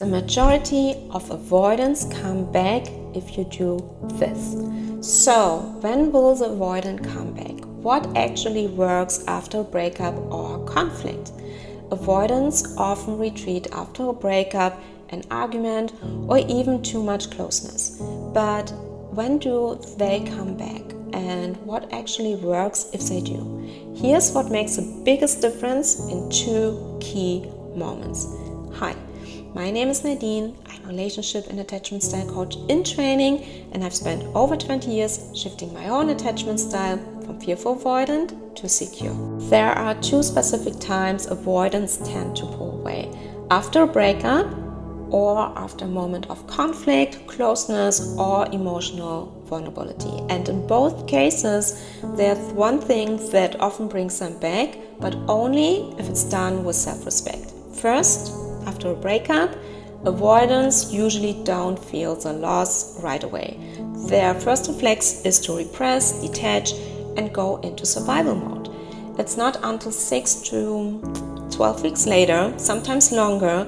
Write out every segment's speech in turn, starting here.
The majority of avoidance come back if you do this. So, when will the avoidant come back? What actually works after a breakup or conflict? Avoidants often retreat after a breakup, an argument, or even too much closeness. But when do they come back? And what actually works if they do? Here's what makes the biggest difference in 2 key moments. Hi, my name is Nadine. I'm a relationship and attachment style coach in training, and I've spent over 20 years shifting my own attachment style from fearful avoidant to secure. There are 2 specific times avoidants tend to pull away: after a breakup or after a moment of conflict, closeness, or emotional vulnerability. And in both cases, there's one thing that often brings them back, but only if it's done with self-respect. First, after a breakup, avoidants usually don't feel the loss right away. Their first reflex is to repress, detach, and go into survival mode. It's not until 6 to 12 weeks later, sometimes longer,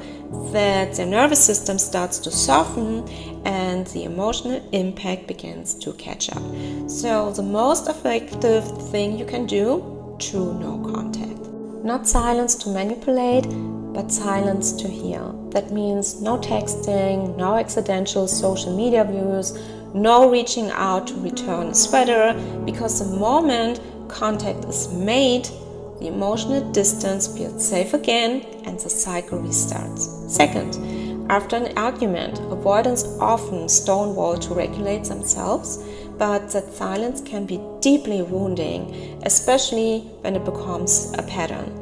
that their nervous system starts to soften and the emotional impact begins to catch up. So the most effective thing you can do: true no contact. Not silence to manipulate, but silence to heal. That means no texting, no accidental social media views, no reaching out to return a sweater, because the moment contact is made, the emotional distance feels safe again and the cycle restarts. Second, after an argument, avoidants often stonewall to regulate themselves, but that silence can be deeply wounding, especially when it becomes a pattern.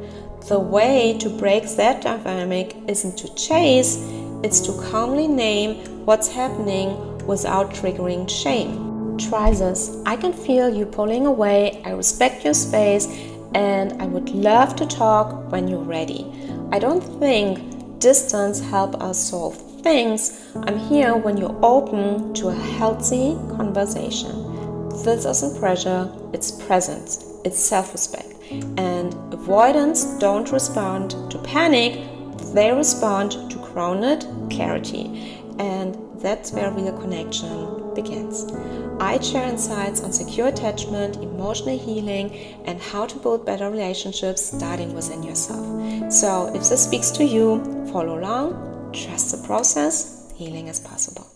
The way to break that dynamic isn't to chase, it's to calmly name what's happening without triggering shame. Try this. I can feel you pulling away, I respect your space, and I would love to talk when you're ready. I don't think distance helps us solve things. I'm here when you're open to a healthy conversation. This isn't pressure, it's presence, it's self-respect. And avoidants don't respond to panic, they respond to grounded clarity. And that's where real connection begins. I share insights on secure attachment, emotional healing, and how to build better relationships starting within yourself. So if this speaks to you, follow along, trust the process, healing is possible.